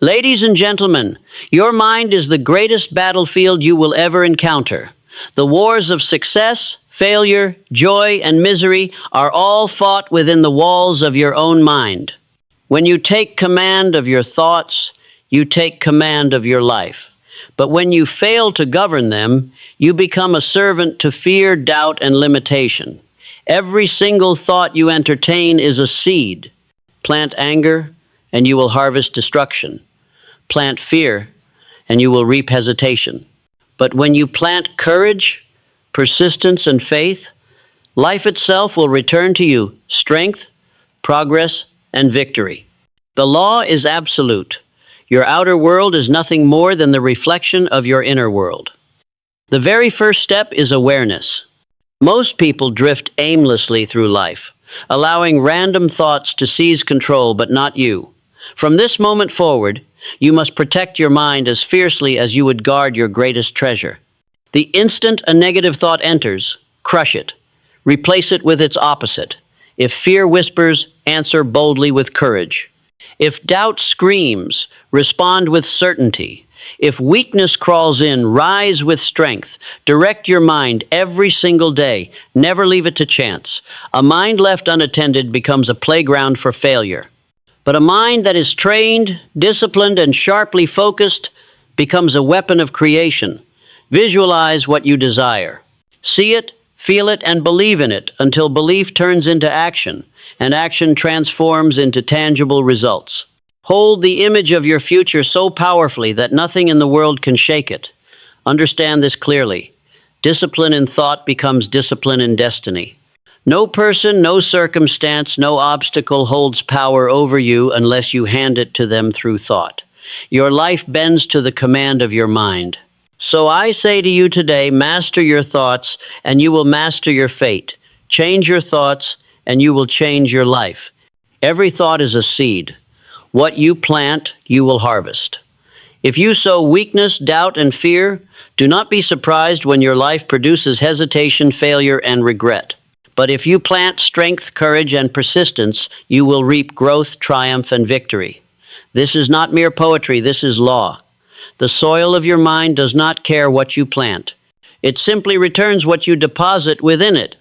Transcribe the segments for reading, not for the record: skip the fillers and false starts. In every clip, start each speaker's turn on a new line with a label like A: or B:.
A: Ladies and gentlemen, your mind is the greatest battlefield you will ever encounter. The wars of success, failure, joy, and misery are all fought within the walls of your own mind. When you take command of your thoughts, you take command of your life. But when you fail to govern them, you become a servant to fear, doubt, and limitation. Every single thought you entertain is a seed. Plant anger, and you will harvest destruction. Plant fear, and you will reap hesitation. But when you plant courage, persistence, and faith, life itself will return to you strength, progress, and victory. The law is absolute. Your outer world is nothing more than the reflection of your inner world. The very first step is awareness. Most people drift aimlessly through life, allowing random thoughts to seize control, but not you. From this moment forward, you must protect your mind as fiercely as you would guard your greatest treasure. The instant a negative thought enters, crush it. Replace it with its opposite. If fear whispers, answer boldly with courage. If doubt screams, respond with certainty. If weakness crawls in, rise with strength. Direct your mind every single day. Never leave it to chance. A mind left unattended becomes a playground for failure. But a mind that is trained, disciplined, and sharply focused becomes a weapon of creation. Visualize what you desire. See it, feel it, and believe in it until belief turns into action, and action transforms into tangible results. Hold the image of your future so powerfully that nothing in the world can shake it. Understand this clearly. Discipline in thought becomes discipline in destiny. No person, no circumstance, no obstacle holds power over you unless you hand it to them through thought. Your life bends to the command of your mind. So I say to you today, master your thoughts and you will master your fate. Change your thoughts and you will change your life. Every thought is a seed. What you plant, you will harvest. If you sow weakness, doubt, and fear, do not be surprised when your life produces hesitation, failure, and regret. But if you plant strength, courage, and persistence, you will reap growth, triumph, and victory. This is not mere poetry, this is law. The soil of your mind does not care what you plant. It simply returns what you deposit within it.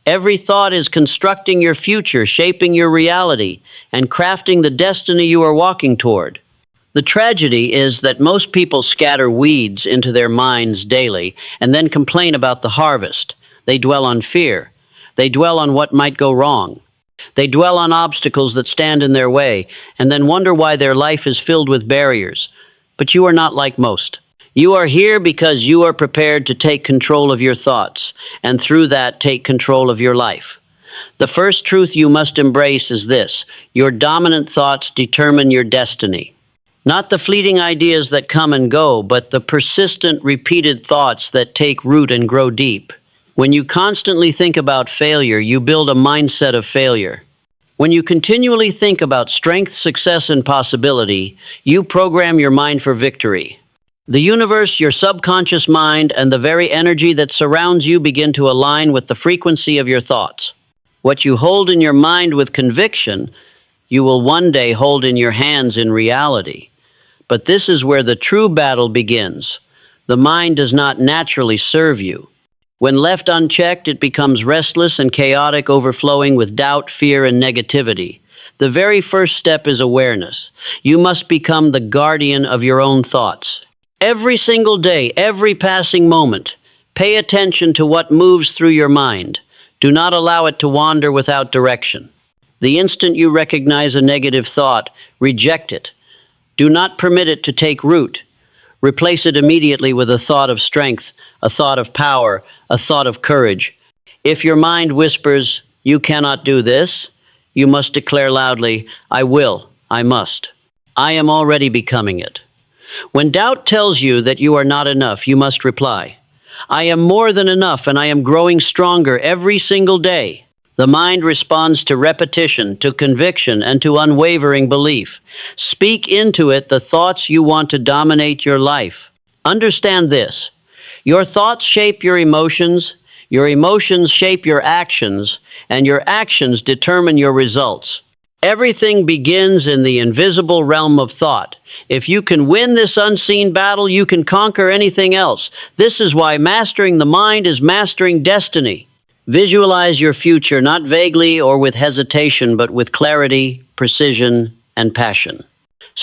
A: Every thought is constructing your future, shaping your reality, and crafting the destiny you are walking toward. The tragedy is that most people scatter weeds into their minds daily and then complain about the harvest. They dwell on fear. They dwell on what might go wrong. They dwell on obstacles that stand in their way and then wonder why their life is filled with barriers. But you are not like most. You are here because you are prepared to take control of your thoughts and through that take control of your life. The first truth you must embrace is this: your dominant thoughts determine your destiny. Not the fleeting ideas that come and go, but the persistent, repeated thoughts that take root and grow deep. When you constantly think about failure, you build a mindset of failure. When you continually think about strength, success, and possibility, you program your mind for victory. The universe, your subconscious mind, and the very energy that surrounds you begin to align with the frequency of your thoughts. What you hold in your mind with conviction, you will one day hold in your hands in reality. But this is where the true battle begins. The mind does not naturally serve you. When left unchecked, it becomes restless and chaotic, overflowing with doubt, fear, and negativity. The very first step is awareness. You must become the guardian of your own thoughts. Every single day, every passing moment, pay attention to what moves through your mind. Do not allow it to wander without direction. The instant you recognize a negative thought, reject it. Do not permit it to take root. Replace it immediately with a thought of strength, a thought of power, a thought of courage. If your mind whispers, "You cannot do this," you must declare loudly, "I will, I must. I am already becoming it." When doubt tells you that you are not enough, you must reply, "I am more than enough and I am growing stronger every single day." The mind responds to repetition, to conviction, and to unwavering belief. Speak into it the thoughts you want to dominate your life. Understand this: your thoughts shape your emotions shape your actions, and your actions determine your results. Everything begins in the invisible realm of thought. If you can win this unseen battle, you can conquer anything else. This is why mastering the mind is mastering destiny. Visualize your future, not vaguely or with hesitation, but with clarity, precision, and passion.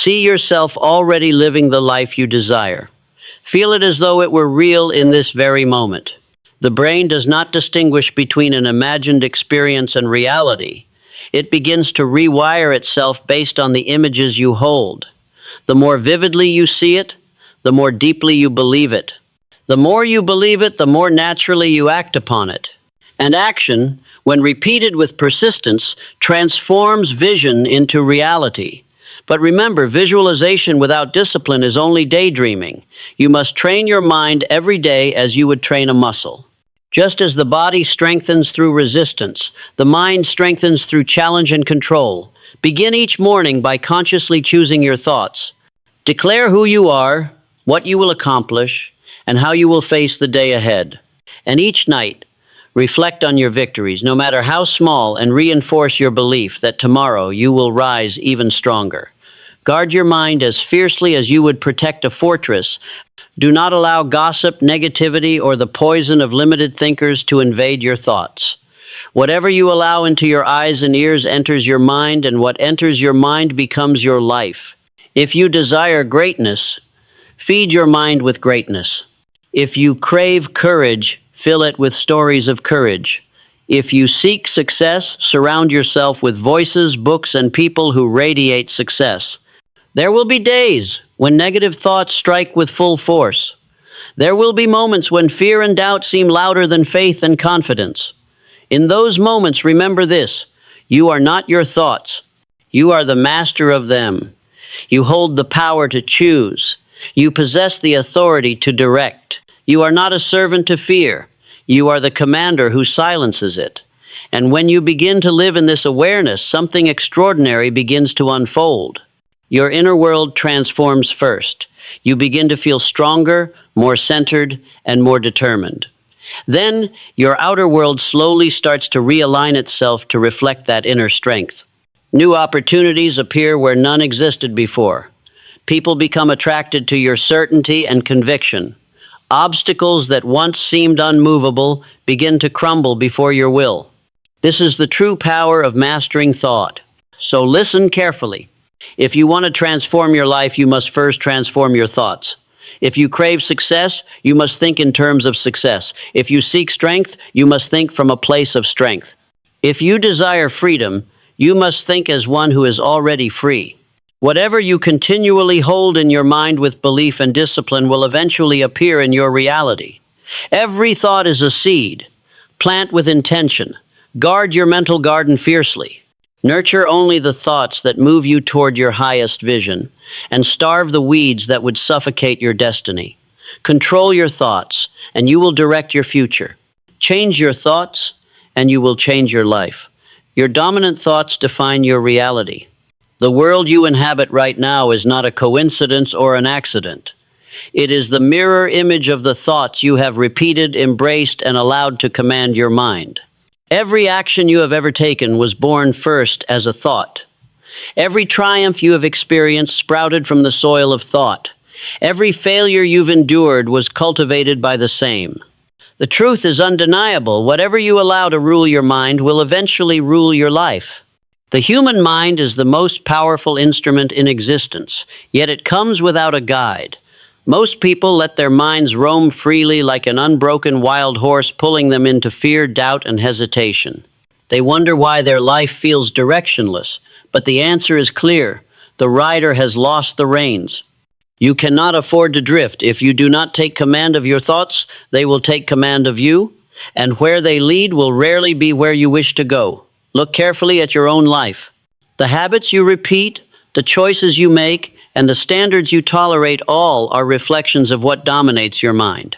A: See yourself already living the life you desire. Feel it as though it were real in this very moment. The brain does not distinguish between an imagined experience and reality. It begins to rewire itself based on the images you hold. The more vividly you see it, the more deeply you believe it. The more you believe it, the more naturally you act upon it. And action, when repeated with persistence, transforms vision into reality. But remember, visualization without discipline is only daydreaming. You must train your mind every day as you would train a muscle. Just as the body strengthens through resistance, the mind strengthens through challenge and control. Begin each morning by consciously choosing your thoughts. Declare who you are, what you will accomplish, and how you will face the day ahead. And each night, reflect on your victories, no matter how small, and reinforce your belief that tomorrow you will rise even stronger. Guard your mind as fiercely as you would protect a fortress. Do not allow gossip, negativity, or the poison of limited thinkers to invade your thoughts. Whatever you allow into your eyes and ears enters your mind, and what enters your mind becomes your life. If you desire greatness, feed your mind with greatness. If you crave courage, fill it with stories of courage. If you seek success, surround yourself with voices, books, and people who radiate success. There will be days when negative thoughts strike with full force. There will be moments when fear and doubt seem louder than faith and confidence. In those moments, remember this: you are not your thoughts. You are the master of them. You hold the power to choose. You possess the authority to direct. You are not a servant to fear. You are the commander who silences it. And when you begin to live in this awareness, something extraordinary begins to unfold. Your inner world transforms first. You begin to feel stronger, more centered, and more determined. Then, your outer world slowly starts to realign itself to reflect that inner strength. New opportunities appear where none existed before. People become attracted to your certainty and conviction. Obstacles that once seemed unmovable begin to crumble before your will. This is the true power of mastering thought. So listen carefully. If you want to transform your life, you must first transform your thoughts. If you crave success, you must think in terms of success. If you seek strength, you must think from a place of strength. If you desire freedom, you must think as one who is already free. Whatever you continually hold in your mind with belief and discipline will eventually appear in your reality. Every thought is a seed. Plant with intention. Guard your mental garden fiercely. Nurture only the thoughts that move you toward your highest vision, and starve the weeds that would suffocate your destiny. Control your thoughts, and you will direct your future. Change your thoughts, and you will change your life. Your dominant thoughts define your reality. The world you inhabit right now is not a coincidence or an accident. It is the mirror image of the thoughts you have repeated, embraced, and allowed to command your mind. Every action you have ever taken was born first as a thought. Every triumph you have experienced sprouted from the soil of thought. Every failure you've endured was cultivated by the same. The truth is undeniable. Whatever you allow to rule your mind will eventually rule your life. The human mind is the most powerful instrument in existence, yet it comes without a guide. Most people let their minds roam freely like an unbroken wild horse, pulling them into fear, doubt, and hesitation. They wonder why their life feels directionless, but the answer is clear. The rider has lost the reins. You cannot afford to drift. If you do not take command of your thoughts, they will take command of you, and where they lead will rarely be where you wish to go. Look carefully at your own life. The habits you repeat, the choices you make, and the standards you tolerate all are reflections of what dominates your mind.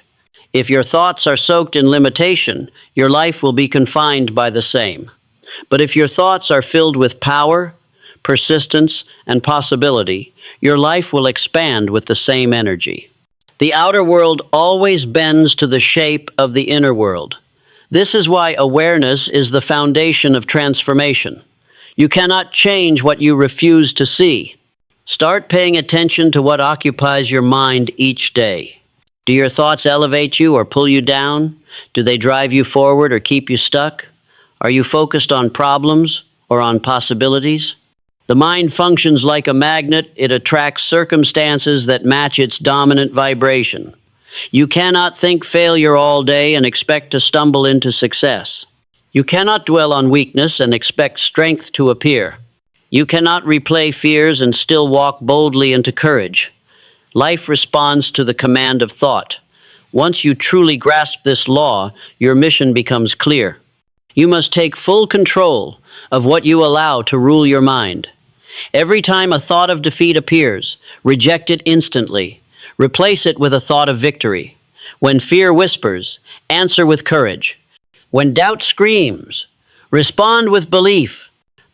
A: If your thoughts are soaked in limitation, your life will be confined by the same. But if your thoughts are filled with power, persistence, and possibility, your life will expand with the same energy. The outer world always bends to the shape of the inner world. This is why awareness is the foundation of transformation. You cannot change what you refuse to see. Start paying attention to what occupies your mind each day. Do your thoughts elevate you or pull you down? Do they drive you forward or keep you stuck? Are you focused on problems or on possibilities? The mind functions like a magnet. It attracts circumstances that match its dominant vibration. You cannot think failure all day and expect to stumble into success. You cannot dwell on weakness and expect strength to appear. You cannot replay fears and still walk boldly into courage. Life responds to the command of thought. Once you truly grasp this law, your mission becomes clear. You must take full control of what you allow to rule your mind. Every time a thought of defeat appears, reject it instantly. Replace it with a thought of victory. When fear whispers, answer with courage. When doubt screams, respond with belief.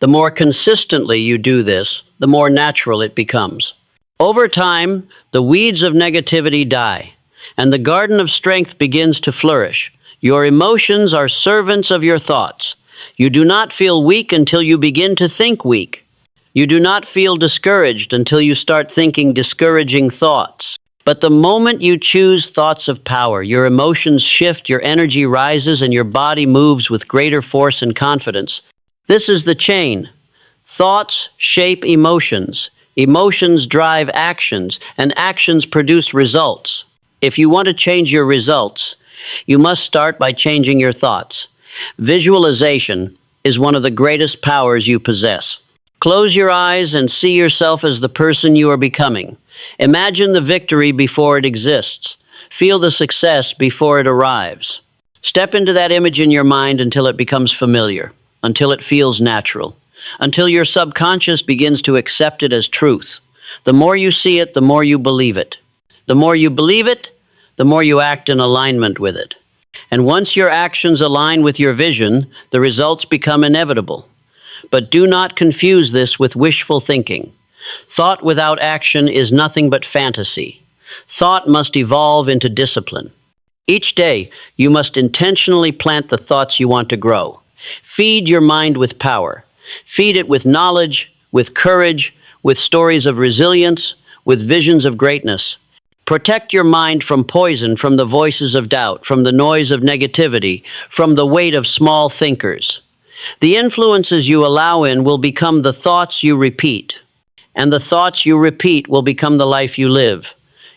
A: The more consistently you do this, the more natural it becomes. Over time, the weeds of negativity die, and the garden of strength begins to flourish. Your emotions are servants of your thoughts. You do not feel weak until you begin to think weak. You do not feel discouraged until you start thinking discouraging thoughts. But the moment you choose thoughts of power, your emotions shift, your energy rises, and your body moves with greater force and confidence. This is the chain. Thoughts shape emotions. Emotions drive actions, and actions produce results. If you want to change your results, you must start by changing your thoughts. Visualization is one of the greatest powers you possess. Close your eyes and see yourself as the person you are becoming. Imagine the victory before it exists. Feel the success before it arrives. Step into that image in your mind until it becomes familiar, until it feels natural, until your subconscious begins to accept it as truth. The more you see it, the more you believe it. The more you believe it, the more you act in alignment with it. And once your actions align with your vision, the results become inevitable. But do not confuse this with wishful thinking. Thought without action is nothing but fantasy. Thought must evolve into discipline. Each day, you must intentionally plant the thoughts you want to grow. Feed your mind with power. Feed it with knowledge, with courage, with stories of resilience, with visions of greatness. Protect your mind from poison, from the voices of doubt, from the noise of negativity, from the weight of small thinkers. The influences you allow in will become the thoughts you repeat, and the thoughts you repeat will become the life you live.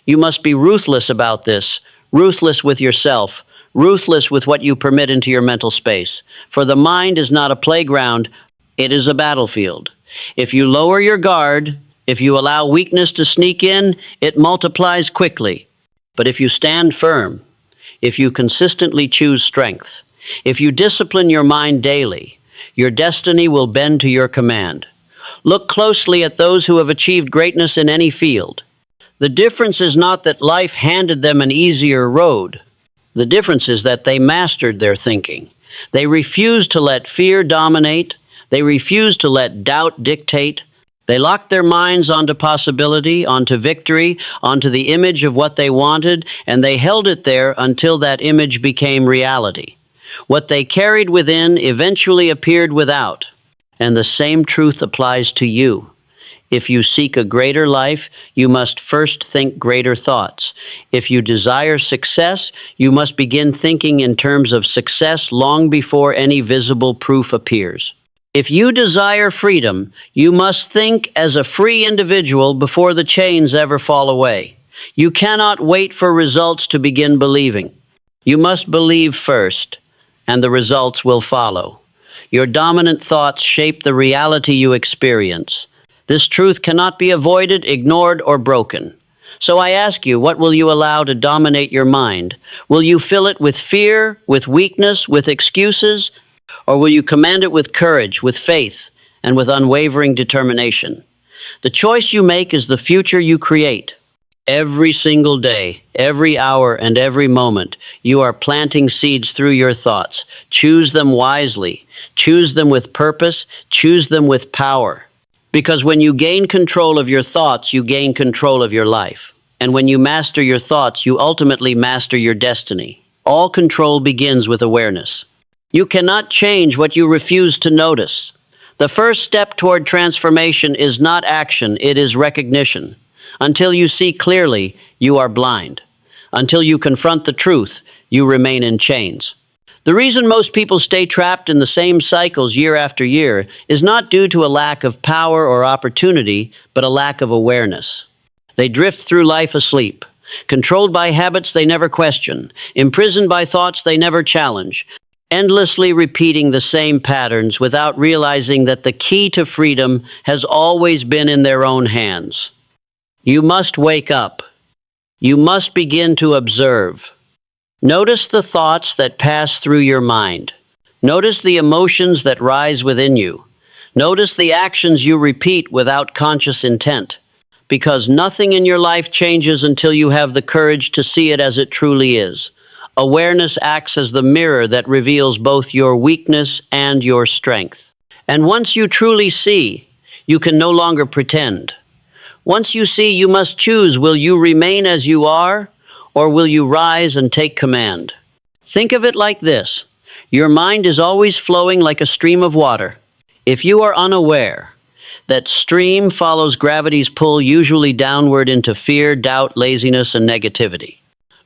A: You must be ruthless about this, ruthless with yourself, ruthless with what you permit into your mental space. For the mind is not a playground, it is a battlefield. If you lower your guard, if you allow weakness to sneak in, it multiplies quickly. But if you stand firm, if you consistently choose strength, if you discipline your mind daily, your destiny will bend to your command. Look closely at those who have achieved greatness in any field. The difference is not that life handed them an easier road. The difference is that they mastered their thinking. They refused to let fear dominate. They refused to let doubt dictate. They locked their minds onto possibility, onto victory, onto the image of what they wanted, and they held it there until that image became reality. What they carried within eventually appeared without, and the same truth applies to you. If you seek a greater life, you must first think greater thoughts. If you desire success, you must begin thinking in terms of success long before any visible proof appears. If you desire freedom, you must think as a free individual before the chains ever fall away. You cannot wait for results to begin believing. You must believe first, and the results will follow. Your dominant thoughts shape the reality you experience. This truth cannot be avoided, ignored, or broken. So I ask you, what will you allow to dominate your mind? Will you fill it with fear, with weakness, with excuses? Or will you command it with courage, with faith, and with unwavering determination? The choice you make is the future you create. Every single day, every hour, and every moment, you are planting seeds through your thoughts. Choose them wisely. Choose them with purpose. Choose them with power. Because when you gain control of your thoughts, you gain control of your life. And when you master your thoughts, you ultimately master your destiny. All control begins with awareness. You cannot change what you refuse to notice. The first step toward transformation is not action, it is recognition. Until you see clearly, you are blind. Until you confront the truth, you remain in chains. The reason most people stay trapped in the same cycles year after year is not due to a lack of power or opportunity, but a lack of awareness. They drift through life asleep, controlled by habits they never question, imprisoned by thoughts they never challenge, endlessly repeating the same patterns without realizing that the key to freedom has always been in their own hands. You must wake up. You must begin to observe. Notice the thoughts that pass through your mind. Notice the emotions that rise within you. Notice the actions you repeat without conscious intent. Because nothing in your life changes until you have the courage to see it as it truly is. Awareness acts as the mirror that reveals both your weakness and your strength. And once you truly see, you can no longer pretend. Once you see, you must choose, will you remain as you are, or will you rise and take command? Think of it like this. Your mind is always flowing like a stream of water. If you are unaware, that stream follows gravity's pull usually downward into fear, doubt, laziness, and negativity.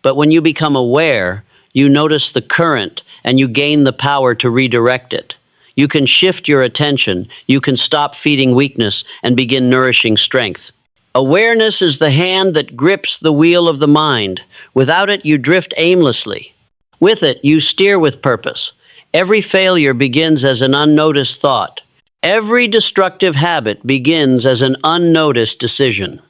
A: But when you become aware, you notice the current and you gain the power to redirect it. You can shift your attention, you can stop feeding weakness and begin nourishing strength. Awareness is the hand that grips the wheel of the mind. Without it, you drift aimlessly. With it, you steer with purpose. Every failure begins as an unnoticed thought. Every destructive habit begins as an unnoticed decision.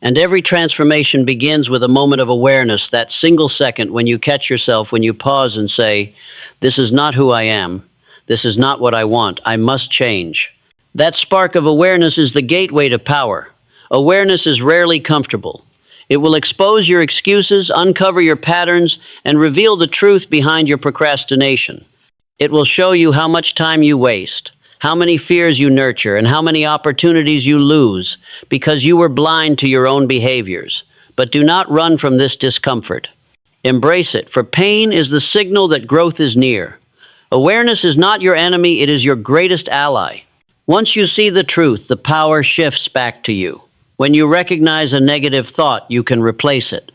A: And every transformation begins with a moment of awareness, that single second when you catch yourself, when you pause and say, this is not who I am. This is not what I want. I must change. That spark of awareness is the gateway to power. Awareness is rarely comfortable. It will expose your excuses, uncover your patterns, and reveal the truth behind your procrastination. It will show you how much time you waste, how many fears you nurture, and how many opportunities you lose because you were blind to your own behaviors. But do not run from this discomfort. Embrace it, for pain is the signal that growth is near. Awareness is not your enemy, it is your greatest ally. Once you see the truth, the power shifts back to you. When you recognize a negative thought, you can replace it.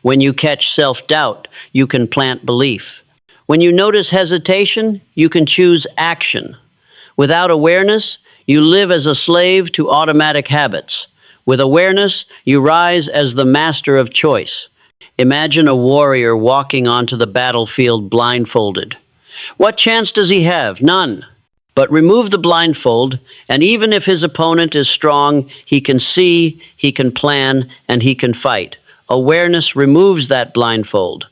A: When you catch self-doubt, you can plant belief. When you notice hesitation, you can choose action. Without awareness, you live as a slave to automatic habits. With awareness, you rise as the master of choice. Imagine a warrior walking onto the battlefield blindfolded. What chance does he have? None. But remove the blindfold, and even if his opponent is strong, he can see, he can plan, and he can fight. Awareness removes that blindfold.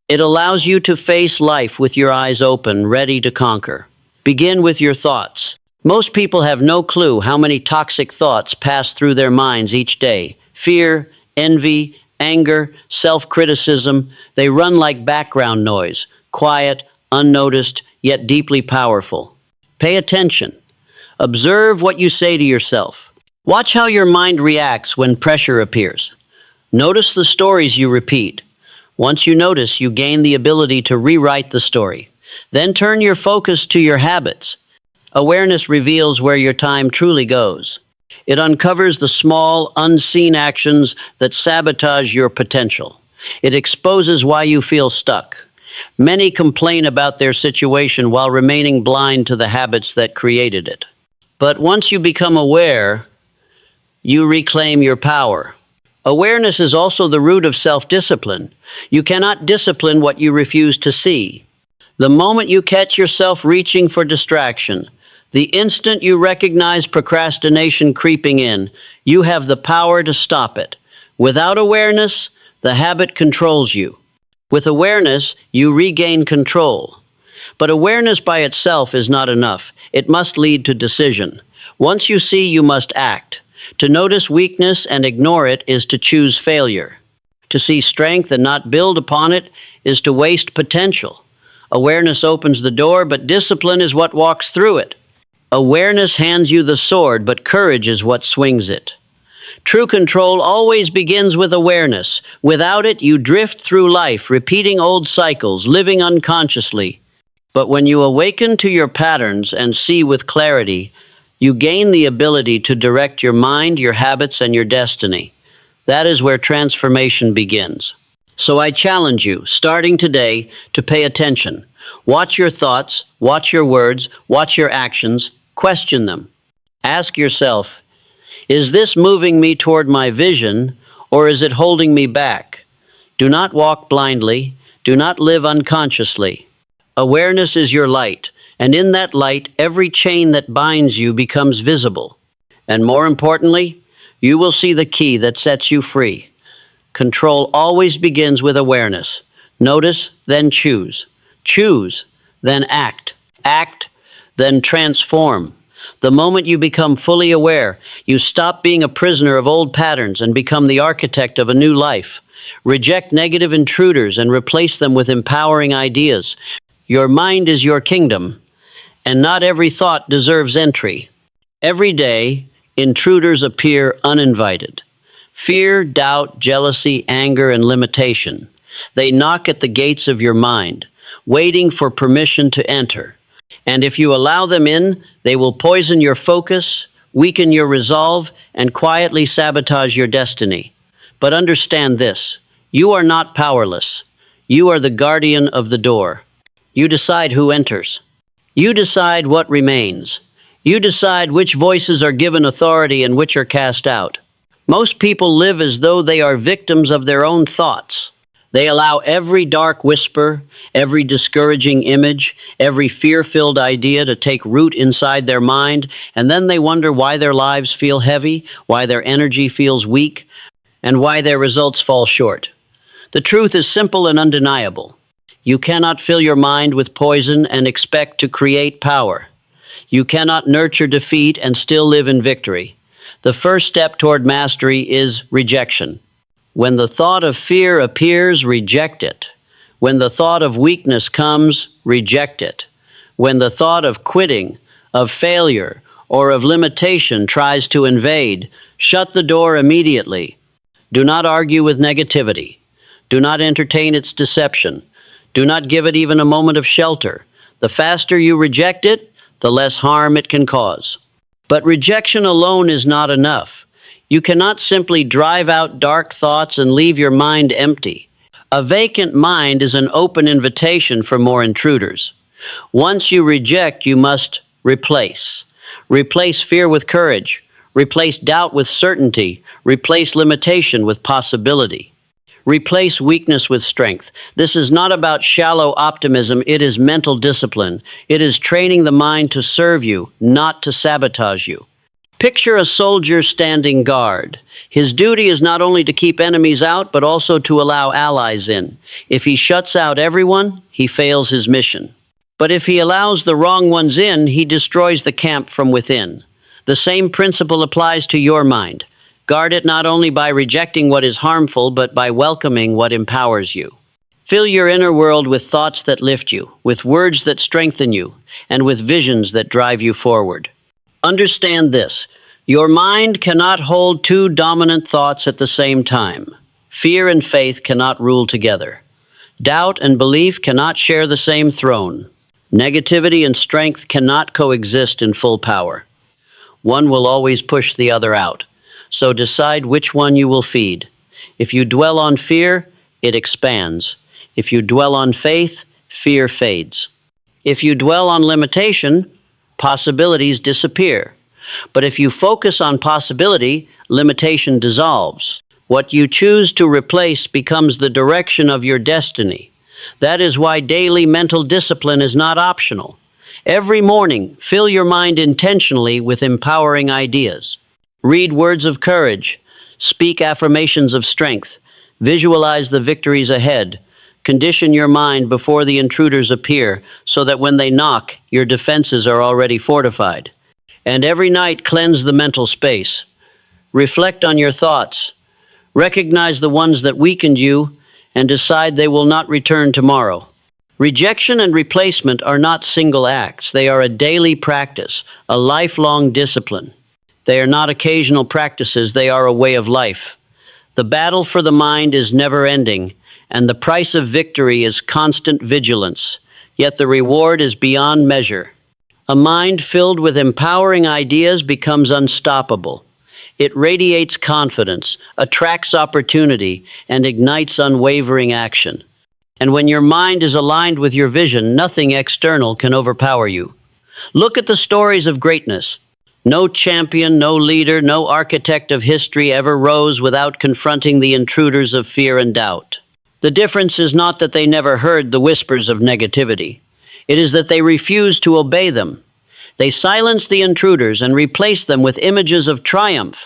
A: It allows you to face life with your eyes open, ready to conquer. Begin with your thoughts. Most people have no clue how many toxic thoughts pass through their minds each day. Fear, envy, anger, self-criticism, they run like background noise, quiet, unnoticed, yet deeply powerful. Pay attention. Observe what you say to yourself. Watch how your mind reacts when pressure appears. Notice the stories you repeat. Once you notice, you gain the ability to rewrite the story. Then turn your focus to your habits. Awareness reveals where your time truly goes. It uncovers the small, unseen actions that sabotage your potential. It exposes why you feel stuck. Many complain about their situation while remaining blind to the habits that created it. But once you become aware, you reclaim your power. Awareness is also the root of self-discipline. You cannot discipline what you refuse to see. The moment you catch yourself reaching for distraction, the instant you recognize procrastination creeping in, you have the power to stop it. Without awareness, the habit controls you. With awareness, you regain control. But awareness by itself is not enough. It must lead to decision. Once you see, you must act. To notice weakness and ignore it is to choose failure. To see strength and not build upon it is to waste potential. Awareness opens the door, but discipline is what walks through it. Awareness hands you the sword, but courage is what swings it. True control always begins with awareness. Without it, you drift through life, repeating old cycles, living unconsciously. But when you awaken to your patterns and see with clarity, You gain the ability to direct your mind, your habits, and your destiny. That is where transformation begins. So I challenge you, starting today, to pay attention. Watch your thoughts, watch your words, watch your actions, question them. Ask yourself, is this moving me toward my vision, or is it holding me back? Do not walk blindly. Do not live unconsciously. Awareness is your light, and in that light, every chain that binds you becomes visible. And more importantly, you will see the key that sets you free. Control always begins with awareness. Notice, then choose. Choose, then act. Act, then transform. The moment you become fully aware, you stop being a prisoner of old patterns and become the architect of a new life. Reject negative intruders and replace them with empowering ideas. Your mind is your kingdom, and not every thought deserves entry. Every day, intruders appear uninvited. Fear, doubt, jealousy, anger, and limitation. They knock at the gates of your mind, waiting for permission to enter. And if you allow them in, they will poison your focus, weaken your resolve, and quietly sabotage your destiny. But understand this, you are not powerless. You are the guardian of the door. You decide who enters. You decide what remains. You decide which voices are given authority and which are cast out. Most people live as though they are victims of their own thoughts. They allow every dark whisper, every discouraging image, every fear-filled idea to take root inside their mind, and then they wonder why their lives feel heavy, why their energy feels weak, and why their results fall short. The truth is simple and undeniable. You cannot fill your mind with poison and expect to create power. You cannot nurture defeat and still live in victory. The first step toward mastery is rejection. When the thought of fear appears, reject it. When the thought of weakness comes, reject it. When the thought of quitting, of failure, or of limitation tries to invade, shut the door immediately. Do not argue with negativity. Do not entertain its deception. Do not give it even a moment of shelter. The faster you reject it, the less harm it can cause. But rejection alone is not enough. You cannot simply drive out dark thoughts and leave your mind empty. A vacant mind is an open invitation for more intruders. Once you reject, you must replace. Replace fear with courage. Replace doubt with certainty. Replace limitation with possibility. Replace weakness with strength. This is not about shallow optimism, it is mental discipline. It is training the mind to serve you, not to sabotage you. Picture a soldier standing guard. His duty is not only to keep enemies out, but also to allow allies in. If he shuts out everyone, he fails his mission. But if he allows the wrong ones in, he destroys the camp from within. The same principle applies to your mind. Guard it not only by rejecting what is harmful, but by welcoming what empowers you. Fill your inner world with thoughts that lift you, with words that strengthen you, and with visions that drive you forward. Understand this. Your mind cannot hold two dominant thoughts at the same time. Fear and faith cannot rule together. Doubt and belief cannot share the same throne. Negativity and strength cannot coexist in full power. One will always push the other out. So decide which one you will feed. If you dwell on fear, it expands. If you dwell on faith, fear fades. If you dwell on limitation, possibilities disappear. But if you focus on possibility, limitation dissolves. What you choose to replace becomes the direction of your destiny. That is why daily mental discipline is not optional. Every morning, fill your mind intentionally with empowering ideas. Read words of courage. Speak affirmations of strength. Visualize the victories ahead. Condition your mind before the intruders appear so that when they knock, your defenses are already fortified. And every night, cleanse the mental space. Reflect on your thoughts. Recognize the ones that weakened you and decide they will not return tomorrow. Rejection and replacement are not single acts. They are a daily practice, a lifelong discipline. They are not occasional practices, they are a way of life. The battle for the mind is never ending, and the price of victory is constant vigilance, yet the reward is beyond measure. A mind filled with empowering ideas becomes unstoppable. It radiates confidence, attracts opportunity, and ignites unwavering action. And when your mind is aligned with your vision, nothing external can overpower you. Look at the stories of greatness. No champion, no leader, no architect of history ever rose without confronting the intruders of fear and doubt. The difference is not that they never heard the whispers of negativity. It is that they refused to obey them. They silenced the intruders and replaced them with images of triumph.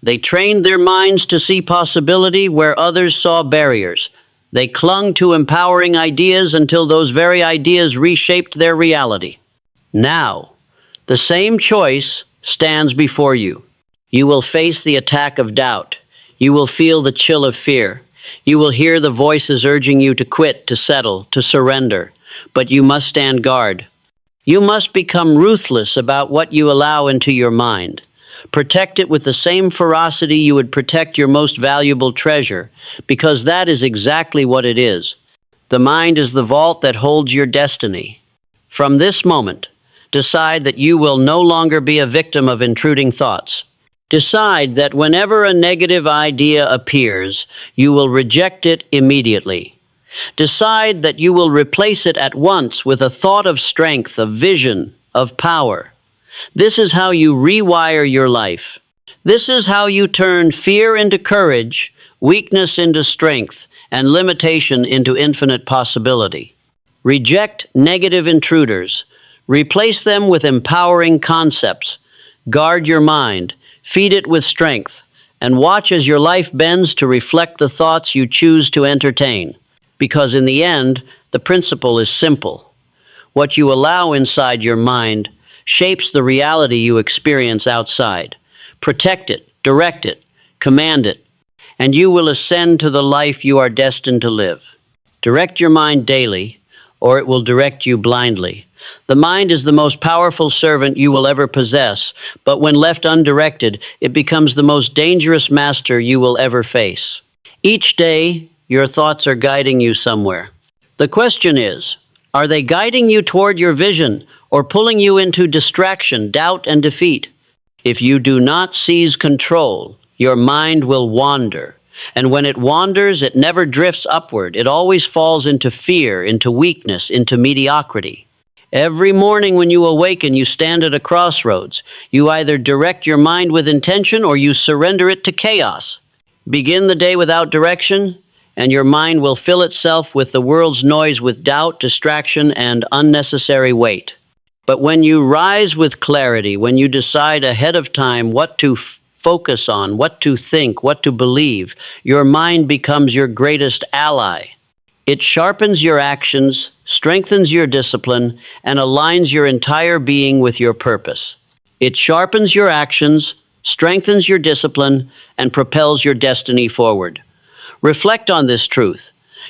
A: They trained their minds to see possibility where others saw barriers. They clung to empowering ideas until those very ideas reshaped their reality. Now, the same choice stands before you. You will face the attack of doubt. You will feel the chill of fear. You will hear the voices urging you to quit, to settle, to surrender. But you must stand guard. You must become ruthless about what you allow into your mind. Protect it with the same ferocity you would protect your most valuable treasure, because that is exactly what it is. The mind is the vault that holds your destiny. From this moment, decide that you will no longer be a victim of intruding thoughts. Decide that whenever a negative idea appears, you will reject it immediately. Decide that you will replace it at once with a thought of strength, of vision, of power. This is how you rewire your life. This is how you turn fear into courage, weakness into strength, and limitation into infinite possibility. Reject negative intruders. Replace them with empowering concepts. Guard your mind. Feed it with strength. And watch as your life bends to reflect the thoughts you choose to entertain. Because in the end, the principle is simple. What you allow inside your mind shapes the reality you experience outside. Protect it, direct it, command it, and you will ascend to the life you are destined to live. Direct your mind daily, or it will direct you blindly. The mind is the most powerful servant you will ever possess, but when left undirected, it becomes the most dangerous master you will ever face. Each day, your thoughts are guiding you somewhere. The question is, are they guiding you toward your vision or pulling you into distraction, doubt, and defeat? If you do not seize control, your mind will wander. And when it wanders, it never drifts upward. It always falls into fear, into weakness, into mediocrity. Every morning when you awaken, you stand at a crossroads. You either direct your mind with intention or you surrender it to chaos. Begin the day without direction, and your mind will fill itself with the world's noise, with doubt, distraction, and unnecessary weight. But when you rise with clarity, when you decide ahead of time what to focus on, what to think, what to believe, your mind becomes your greatest ally. It sharpens your actions, strengthens your discipline, and aligns your entire being with your purpose. It sharpens your actions, strengthens your discipline, and propels your destiny forward. Reflect on this truth.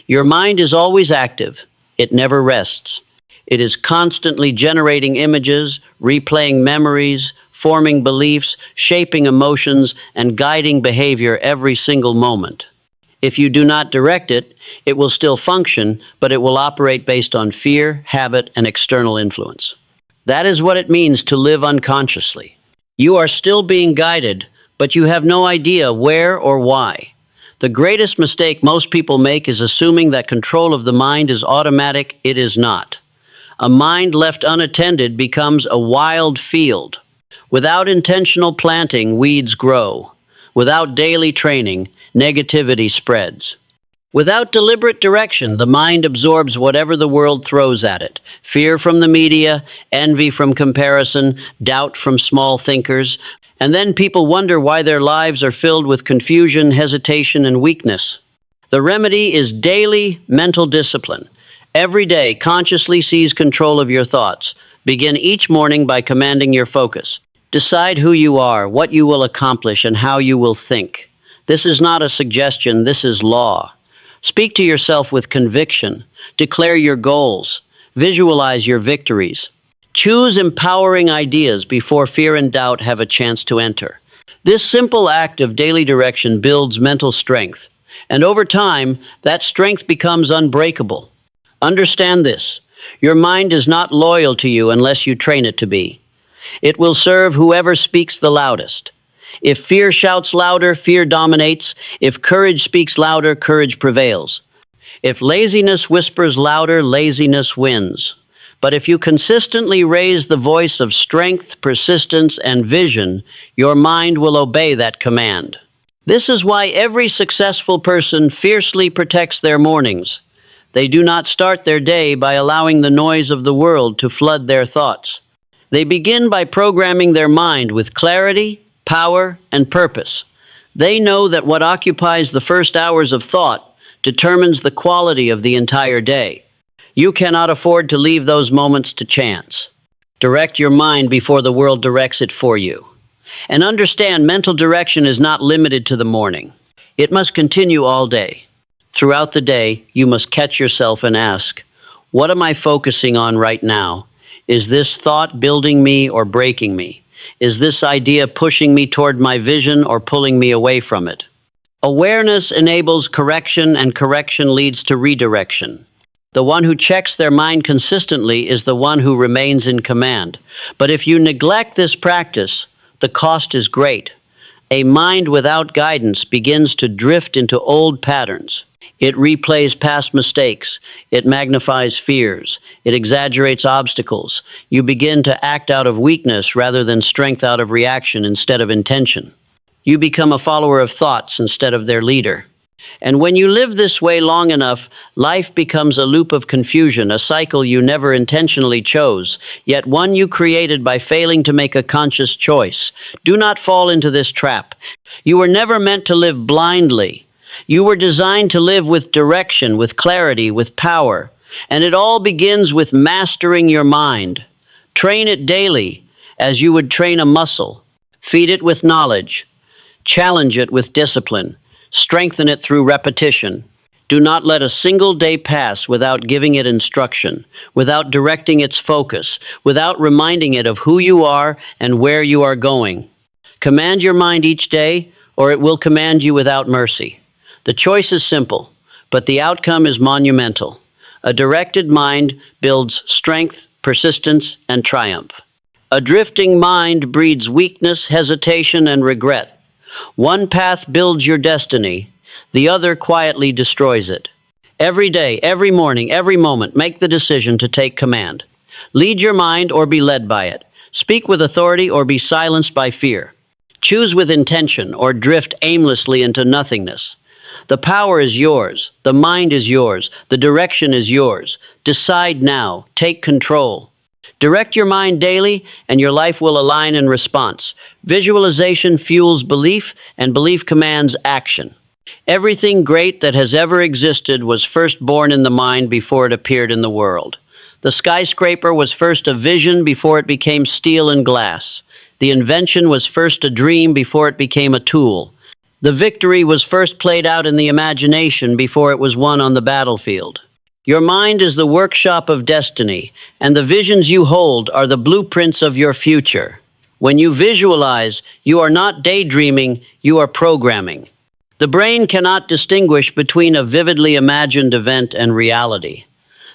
A: Your mind is always active. It never rests. It is constantly generating images, replaying memories, forming beliefs, shaping emotions, and guiding behavior every single moment. If you do not direct it, it will still function, but it will operate based on fear, habit, and external influence. That is what it means to live unconsciously. You are still being guided, but you have no idea where or why. The greatest mistake most people make is assuming that control of the mind is automatic. It is not. A mind left unattended becomes a wild field. Without intentional planting, weeds grow. Without daily training, negativity spreads. Without deliberate direction, the mind absorbs whatever the world throws at it. Fear from the media, envy from comparison, doubt from small thinkers. And then people wonder why their lives are filled with confusion, hesitation, and weakness. The remedy is daily mental discipline. Every day, consciously seize control of your thoughts. Begin each morning by commanding your focus. Decide who you are, what you will accomplish, and how you will think. This is not a suggestion, this is law. Speak to yourself with conviction. Declare your goals. Visualize your victories. Choose empowering ideas before fear and doubt have a chance to enter. This simple act of daily direction builds mental strength, and over time, that strength becomes unbreakable. Understand this. Your mind is not loyal to you unless you train it to be. It will serve whoever speaks the loudest. If fear shouts louder, fear dominates. If courage speaks louder, courage prevails. If laziness whispers louder, laziness wins. But if you consistently raise the voice of strength, persistence, and vision, your mind will obey that command. This is why every successful person fiercely protects their mornings. They do not start their day by allowing the noise of the world to flood their thoughts. They begin by programming their mind with clarity, power, and purpose. They know that what occupies the first hours of thought determines the quality of the entire day. You cannot afford to leave those moments to chance. Direct your mind before the world directs it for you. And understand, mental direction is not limited to the morning. It must continue all day. Throughout the day, you must catch yourself and ask, what am I focusing on right now? Is this thought building me or breaking me? Is this idea pushing me toward my vision or pulling me away from it? Awareness enables correction, and correction leads to redirection. The one who checks their mind consistently is the one who remains in command. But if you neglect this practice, the cost is great. A mind without guidance begins to drift into old patterns. It replays past mistakes. It magnifies fears. It exaggerates obstacles. You begin to act out of weakness rather than strength, out of reaction instead of intention. You become a follower of thoughts instead of their leader. And when you live this way long enough, life becomes a loop of confusion, a cycle you never intentionally chose, yet one you created by failing to make a conscious choice. Do not fall into this trap. You were never meant to live blindly. You were designed to live with direction, with clarity, with power. And it all begins with mastering your mind. Train it daily as you would train a muscle. Feed it with knowledge. Challenge it with discipline. Strengthen it through repetition. Do not let a single day pass without giving it instruction, without directing its focus, without reminding it of who you are and where you are going. Command your mind each day, or it will command you without mercy. The choice is simple, but the outcome is monumental. A directed mind builds strength, persistence, and triumph. A drifting mind breeds weakness, hesitation, and regret. One path builds your destiny, the other quietly destroys it. Every day, every morning, every moment, make the decision to take command. Lead your mind or be led by it. Speak with authority or be silenced by fear. Choose with intention or drift aimlessly into nothingness. The power is yours. The mind is yours. The direction is yours. Decide now. Take control. Direct your mind daily, and your life will align in response. Visualization fuels belief, and belief commands action. Everything great that has ever existed was first born in the mind before it appeared in the world. The skyscraper was first a vision before it became steel and glass. The invention was first a dream before it became a tool. The victory was first played out in the imagination before it was won on the battlefield. Your mind is the workshop of destiny, and the visions you hold are the blueprints of your future. When you visualize, you are not daydreaming, you are programming. The brain cannot distinguish between a vividly imagined event and reality.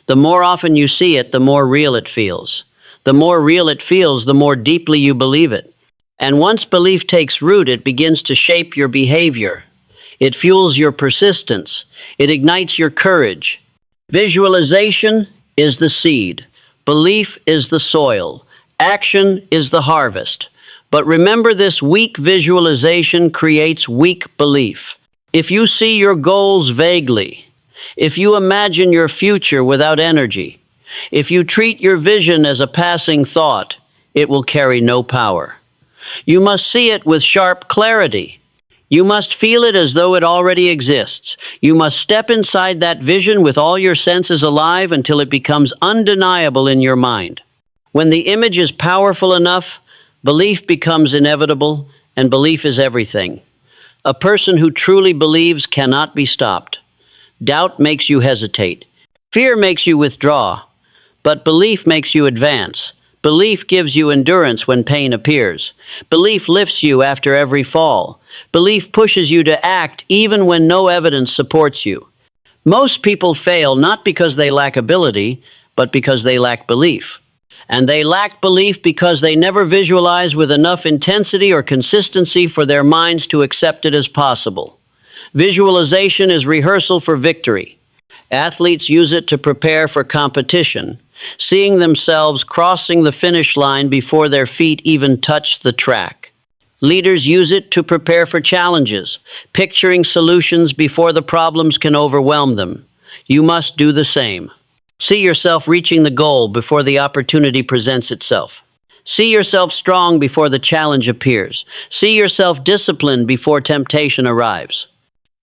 A: The more often you see it, the more real it feels. The more real it feels, the more deeply you believe it. And once belief takes root, it begins to shape your behavior. It fuels your persistence. It ignites your courage. Visualization is the seed. Belief is the soil. Action is the harvest. But remember this, weak visualization creates weak belief. If you see your goals vaguely, if you imagine your future without energy, if you treat your vision as a passing thought, it will carry no power. You must see it with sharp clarity. You must feel it as though it already exists. You must step inside that vision with all your senses alive until it becomes undeniable in your mind. When the image is powerful enough, belief becomes inevitable, and belief is everything. A person who truly believes cannot be stopped. Doubt makes you hesitate. Fear makes you withdraw. But belief makes you advance. Belief gives you endurance when pain appears. Belief lifts you after every fall. Belief pushes you to act even when no evidence supports you. Most people fail not because they lack ability, but because they lack belief. And they lack belief because they never visualize with enough intensity or consistency for their minds to accept it as possible. Visualization is rehearsal for victory. Athletes use it to prepare for competition, seeing themselves crossing the finish line before their feet even touch the track. Leaders use it to prepare for challenges, picturing solutions before the problems can overwhelm them. You must do the same. See yourself reaching the goal before the opportunity presents itself. See yourself strong before the challenge appears. See yourself disciplined before temptation arrives.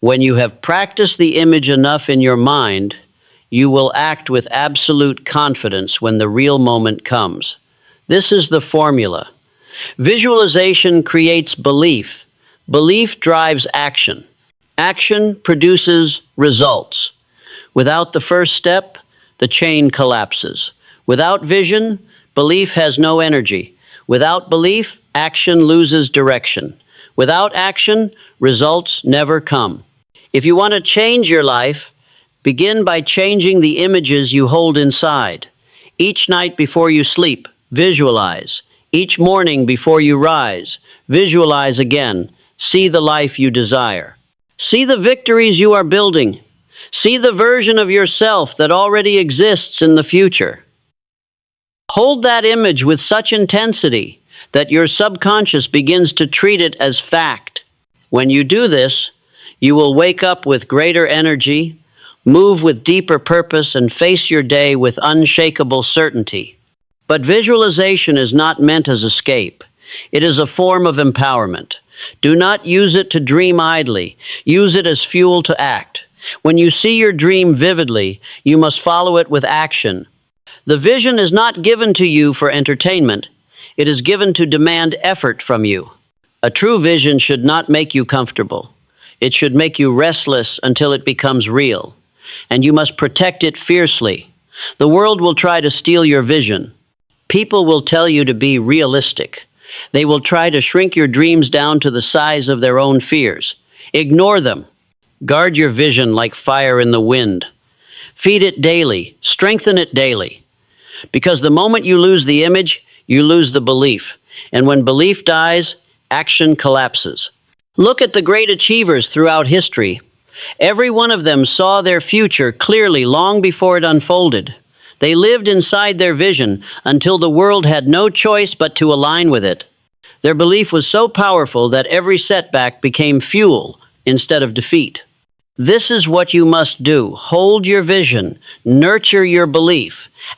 A: When you have practiced the image enough in your mind, you will act with absolute confidence when the real moment comes. This is the formula. Visualization creates belief. Belief drives action. Action produces results. Without the first step, the chain collapses. Without vision, belief has no energy. Without belief, action loses direction. Without action, results never come. If you want to change your life, begin by changing the images you hold inside. Each night before you sleep, visualize. Each morning before you rise, visualize again. See the life you desire. See the victories you are building. See the version of yourself that already exists in the future. Hold that image with such intensity that your subconscious begins to treat it as fact. When you do this, you will wake up with greater energy, move with deeper purpose, and face your day with unshakable certainty. But visualization is not meant as escape. It is a form of empowerment. Do not use it to dream idly. Use it as fuel to act. When you see your dream vividly, you must follow it with action. The vision is not given to you for entertainment. It is given to demand effort from you. A true vision should not make you comfortable. It should make you restless until it becomes real. And you must protect it fiercely. The world will try to steal your vision. People will tell you to be realistic. They will try to shrink your dreams down to the size of their own fears. Ignore them. Guard your vision like fire in the wind. Feed it daily. Strengthen it daily. Because the moment you lose the image, you lose the belief. And when belief dies, action collapses. Look at the great achievers throughout history. Every one of them saw their future clearly long before it unfolded. They lived inside their vision until the world had no choice but to align with it. Their belief was so powerful that every setback became fuel instead of defeat. This is what you must do. Hold your vision. Nurture your belief.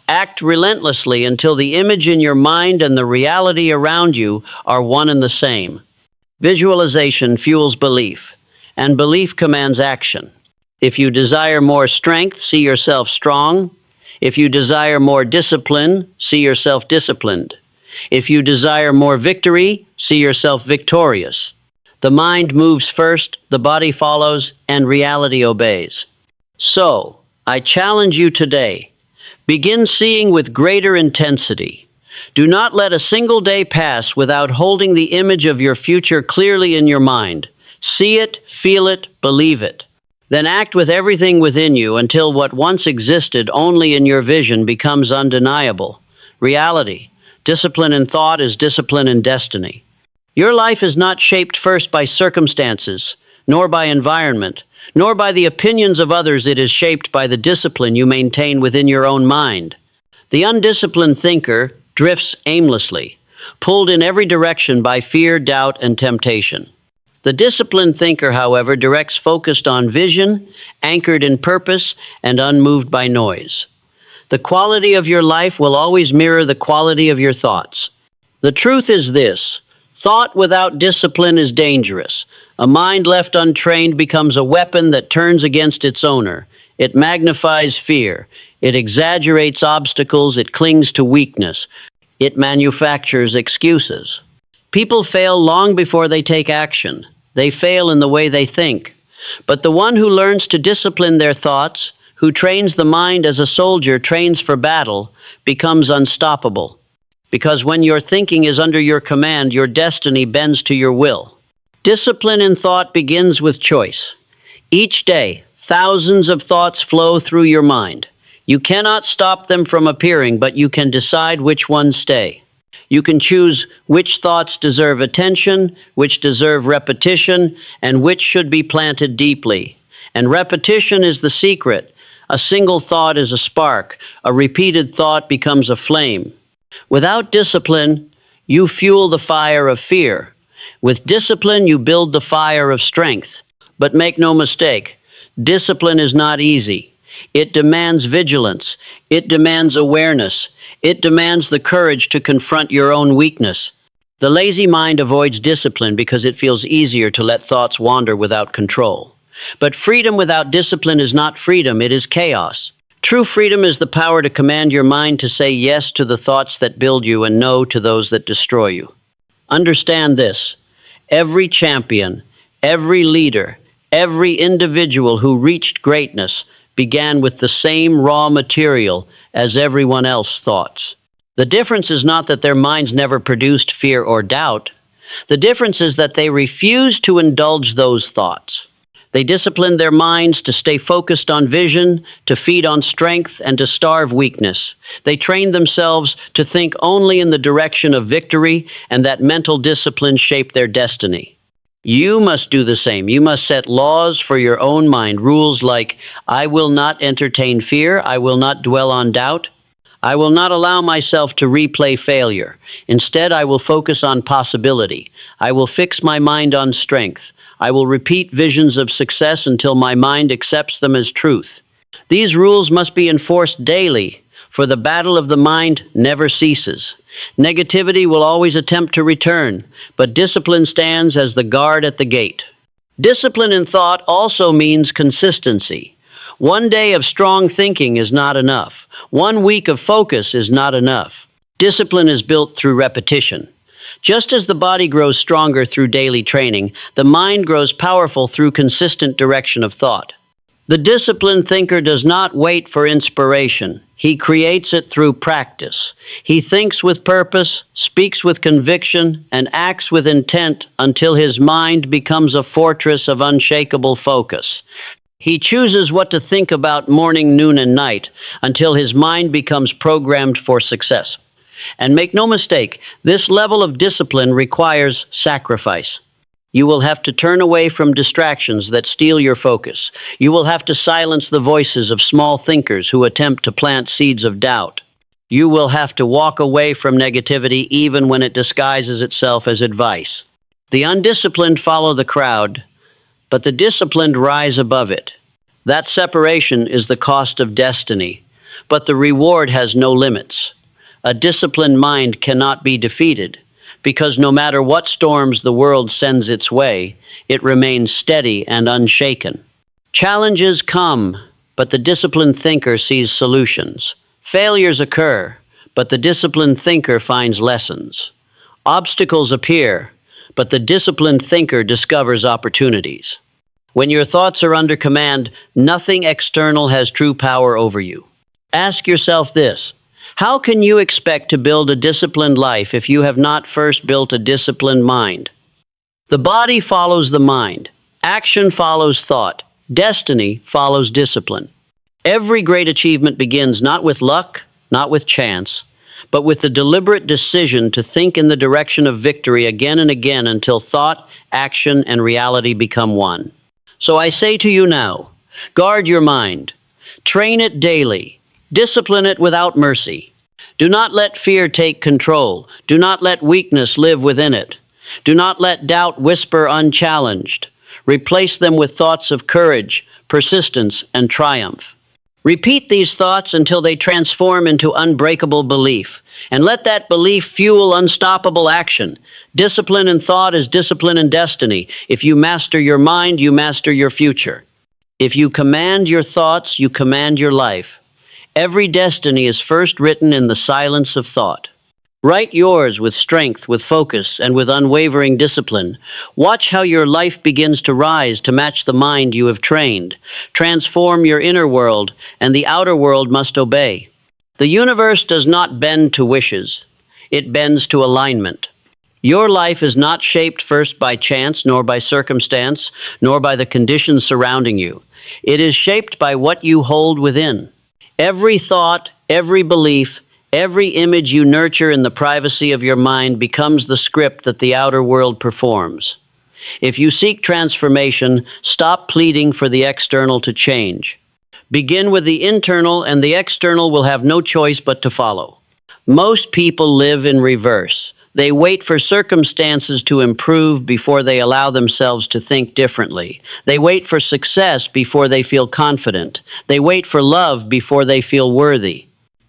A: Act relentlessly until the image in your mind and the reality around you are one and the same. Visualization fuels belief, and belief commands action. If you desire more strength, see yourself strong. If you desire more discipline, see yourself disciplined. If you desire more victory, see yourself victorious. The mind moves first, the body follows, and reality obeys. So, I challenge you today. Begin seeing with greater intensity. Do not let a single day pass without holding the image of your future clearly in your mind. See it, feel it, believe it. Then act with everything within you until what once existed only in your vision becomes undeniable. Reality. Discipline in thought is discipline in destiny. Your life is not shaped first by circumstances, nor by environment, nor by the opinions of others. It is shaped by the discipline you maintain within your own mind. The undisciplined thinker drifts aimlessly, pulled in every direction by fear, doubt, and temptation. The disciplined thinker, however, directs focused on vision, anchored in purpose, and unmoved by noise. The quality of your life will always mirror the quality of your thoughts. The truth is this: thought without discipline is dangerous. A mind left untrained becomes a weapon that turns against its owner. It magnifies fear. It exaggerates obstacles. It clings to weakness. It manufactures excuses. People fail long before they take action. They fail in the way they think. But the one who learns to discipline their thoughts, who trains the mind as a soldier trains for battle, becomes unstoppable. Because when your thinking is under your command, your destiny bends to your will. Discipline in thought begins with choice. Each day, thousands of thoughts flow through your mind. You cannot stop them from appearing, but you can decide which ones stay. You can choose which thoughts deserve attention, which deserve repetition, and which should be planted deeply. And repetition is the secret. A single thought is a spark. A repeated thought becomes a flame. Without discipline, you fuel the fire of fear. With discipline, you build the fire of strength. But make no mistake, discipline is not easy. It demands vigilance. It demands awareness. It demands the courage to confront your own weakness. The lazy mind avoids discipline because it feels easier to let thoughts wander without control. But freedom without discipline is not freedom, it is chaos. True freedom is the power to command your mind to say yes to the thoughts that build you and no to those that destroy you. Understand this. Every champion, every leader, every individual who reached greatness began with the same raw material as everyone else's thoughts. The difference is not that their minds never produced fear or doubt. The difference is that they refused to indulge those thoughts. They disciplined their minds to stay focused on vision, to feed on strength, and to starve weakness. They trained themselves to think only in the direction of victory, and that mental discipline shaped their destiny. You must do the same. You must set laws for your own mind, rules like, I will not entertain fear, I will not dwell on doubt, I will not allow myself to replay failure. Instead, I will focus on possibility. I will fix my mind on strength. I will repeat visions of success until my mind accepts them as truth. These rules must be enforced daily, for the battle of the mind never ceases. Negativity will always attempt to return, but discipline stands as the guard at the gate. Discipline in thought also means consistency. One day of strong thinking is not enough. 1 week of focus is not enough. Discipline is built through repetition. Just as the body grows stronger through daily training, the mind grows powerful through consistent direction of thought. The disciplined thinker does not wait for inspiration. He creates it through practice. He thinks with purpose, speaks with conviction, and acts with intent until his mind becomes a fortress of unshakable focus. He chooses what to think about morning, noon, and night until his mind becomes programmed for success. And make no mistake, this level of discipline requires sacrifice. You will have to turn away from distractions that steal your focus. You will have to silence the voices of small thinkers who attempt to plant seeds of doubt. You will have to walk away from negativity even when it disguises itself as advice. The undisciplined follow the crowd, but the disciplined rise above it. That separation is the cost of destiny, but the reward has no limits. A disciplined mind cannot be defeated, because no matter what storms the world sends its way, it remains steady and unshaken. Challenges come, but the disciplined thinker sees solutions. Failures occur, but the disciplined thinker finds lessons. Obstacles appear, but the disciplined thinker discovers opportunities. When your thoughts are under command, nothing external has true power over you. Ask yourself this: how can you expect to build a disciplined life if you have not first built a disciplined mind? The body follows the mind. Action follows thought. Destiny follows discipline. Every great achievement begins not with luck, not with chance, but with the deliberate decision to think in the direction of victory again and again until thought, action, and reality become one. So I say to you now, guard your mind. Train it daily. Discipline it without mercy. Do not let fear take control. Do not let weakness live within it. Do not let doubt whisper unchallenged. Replace them with thoughts of courage, persistence, and triumph. Repeat these thoughts until they transform into unbreakable belief, and let that belief fuel unstoppable action. Discipline in thought is discipline in destiny. If you master your mind, you master your future. If you command your thoughts, you command your life. Every destiny is first written in the silence of thought. Write yours with strength, with focus, and with unwavering discipline. Watch how your life begins to rise to match the mind you have trained. Transform your inner world, and the outer world must obey. The universe does not bend to wishes. It bends to alignment. Your life is not shaped first by chance, nor by circumstance, nor by the conditions surrounding you. It is shaped by what you hold within. Every thought, every belief, every image you nurture in the privacy of your mind becomes the script that the outer world performs. If you seek transformation, stop pleading for the external to change. Begin with the internal, and the external will have no choice but to follow. Most people live in reverse. They wait for circumstances to improve before they allow themselves to think differently. They wait for success before they feel confident. They wait for love before they feel worthy.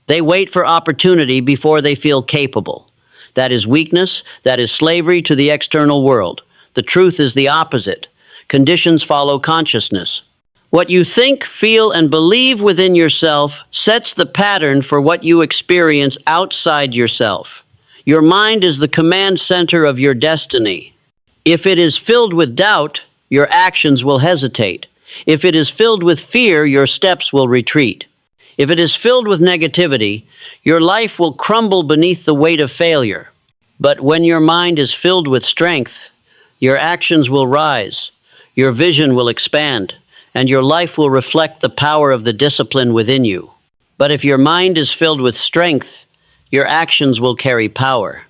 A: They wait for opportunity before they feel capable. That is weakness. That is slavery to the external world. The truth is the opposite. Conditions follow consciousness. What you think, feel, and believe within yourself sets the pattern for what you experience outside yourself. Your mind is the command center of your destiny. If it is filled with doubt, your actions will hesitate. If it is filled with fear, your steps will retreat. If it is filled with negativity, your life will crumble beneath the weight of failure. But when your mind is filled with strength, your actions will rise, your vision will expand, and your life will reflect the power of the discipline within you. But if your mind is filled with strength, your actions will carry power.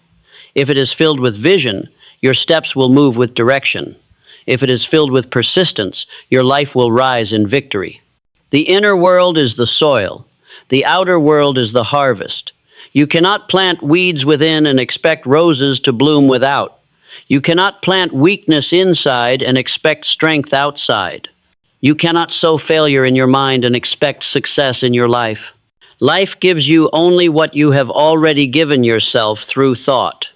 A: If it is filled with vision, your steps will move with direction. If it is filled with persistence, your life will rise in victory. The inner world is the soil. The outer world is the harvest. You cannot plant weeds within and expect roses to bloom without. You cannot plant weakness inside and expect strength outside. You cannot sow failure in your mind and expect success in your life. Life gives you only what you have already given yourself through thought.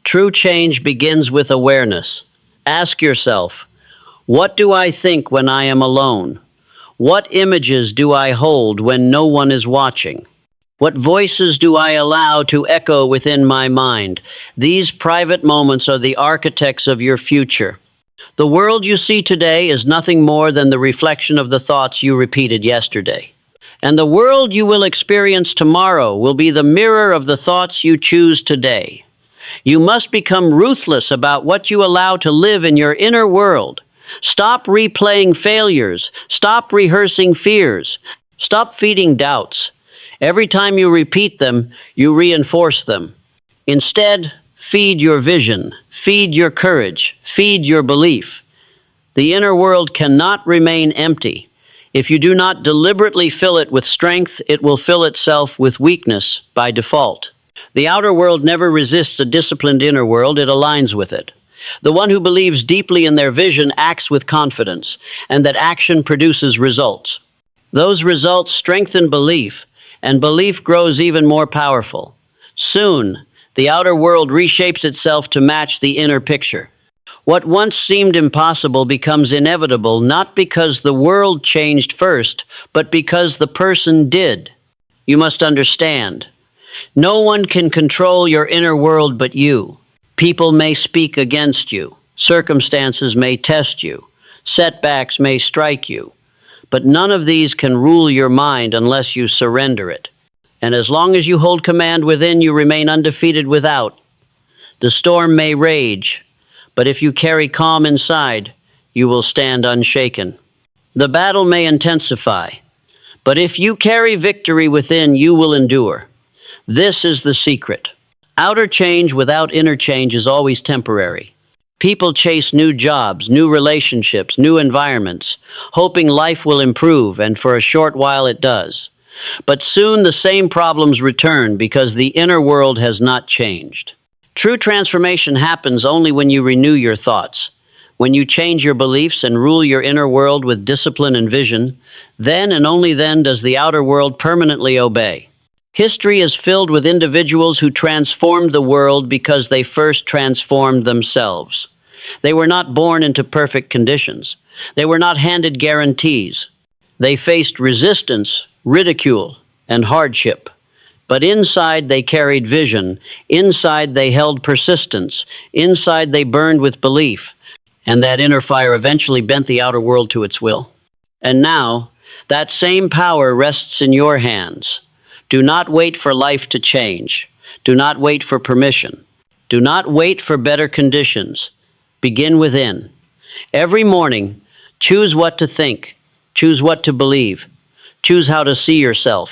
A: True change begins with awareness. Ask yourself, what do I think when I am alone? What images do I hold when no one is watching? What voices do I allow to echo within my mind? These private moments are the architects of your future. The world you see today is nothing more than the reflection of the thoughts you repeated yesterday. And the world you will experience tomorrow will be the mirror of the thoughts you choose today. You must become ruthless about what you allow to live in your inner world. Stop replaying failures. Stop rehearsing fears. Stop feeding doubts. Every time you repeat them, you reinforce them. Instead, feed your vision. Feed your courage. Feed your belief. The inner world cannot remain empty. If you do not deliberately fill it with strength, it will fill itself with weakness by default. The outer world never resists a disciplined inner world, it aligns with it. The one who believes deeply in their vision acts with confidence, and that action produces results. Those results strengthen belief, and belief grows even more powerful. Soon, the outer world reshapes itself to match the inner picture. What once seemed impossible becomes inevitable, not because the world changed first, but because the person did. You must understand. No one can control your inner world but you. People may speak against you. Circumstances may test you. Setbacks may strike you. But none of these can rule your mind unless you surrender it. And as long as you hold command within, you remain undefeated without. The storm may rage, but if you carry calm inside, you will stand unshaken. The battle may intensify, but if you carry victory within, you will endure. This is the secret. Outer change without inner change is always temporary. People chase new jobs, new relationships, new environments, hoping life will improve, and for a short while it does. But soon the same problems return because the inner world has not changed. True transformation happens only when you renew your thoughts. When you change your beliefs and rule your inner world with discipline and vision, then and only then does the outer world permanently obey. History is filled with individuals who transformed the world because they first transformed themselves. They were not born into perfect conditions. They were not handed guarantees. They faced resistance, ridicule, and hardship. But inside they carried vision. Inside they held persistence. Inside they burned with belief. And that inner fire eventually bent the outer world to its will. And now, that same power rests in your hands. Do not wait for life to change. Do not wait for permission. Do not wait for better conditions. Begin within. Every morning, choose what to think. Choose what to believe. Choose how to see yourself.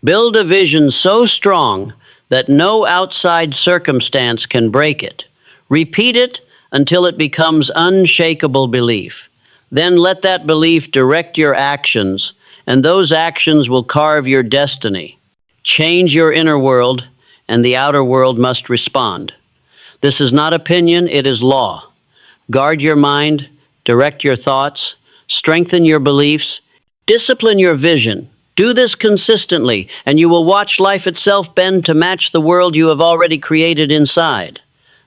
A: Build a vision so strong that no outside circumstance can break it. Repeat it until it becomes unshakable belief. Then let that belief direct your actions, and those actions will carve your destiny. Change your inner world, and the outer world must respond. This is not opinion, it is law. Guard your mind, direct your thoughts, strengthen your beliefs, discipline your vision. Do this consistently, and you will watch life itself bend to match the world you have already created inside.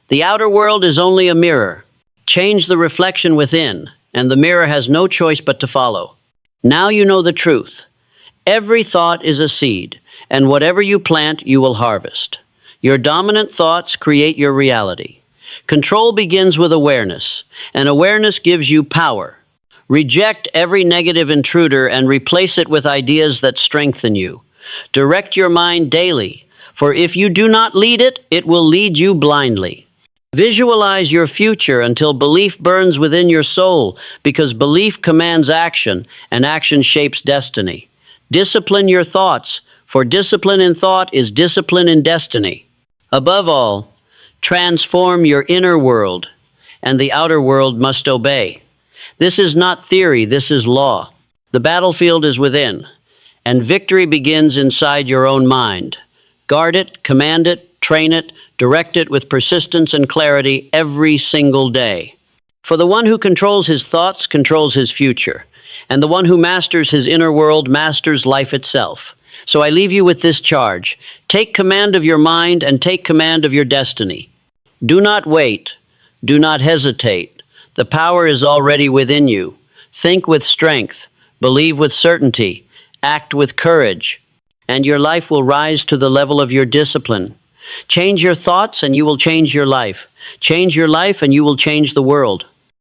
A: The outer world is only a mirror. Change the reflection within, and the mirror has no choice but to follow. Now you know the truth. Every thought is a seed, and whatever you plant, you will harvest. Your dominant thoughts create your reality. Control begins with awareness, and awareness gives you power. Reject every negative intruder and replace it with ideas that strengthen you. Direct your mind daily, for if you do not lead it, it will lead you blindly. Visualize your future until belief burns within your soul, because belief commands action, and action shapes destiny. Discipline your thoughts, for discipline in thought is discipline in destiny. Above all, transform your inner world, and the outer world must obey. This is not theory, this is law. The battlefield is within, and victory begins inside your own mind. Guard it, command it, train it, direct it with persistence and clarity every single day. For the one who controls his thoughts controls his future, and the one who masters his inner world masters life itself. So I leave you with this charge. Take command of your mind and take command of your destiny. Do not wait. Do not hesitate. The power is already within you. Think with strength, believe with certainty, act with courage, and your life will rise to the level of your discipline. Change your thoughts and you will change your life. Change your life and you will change the world.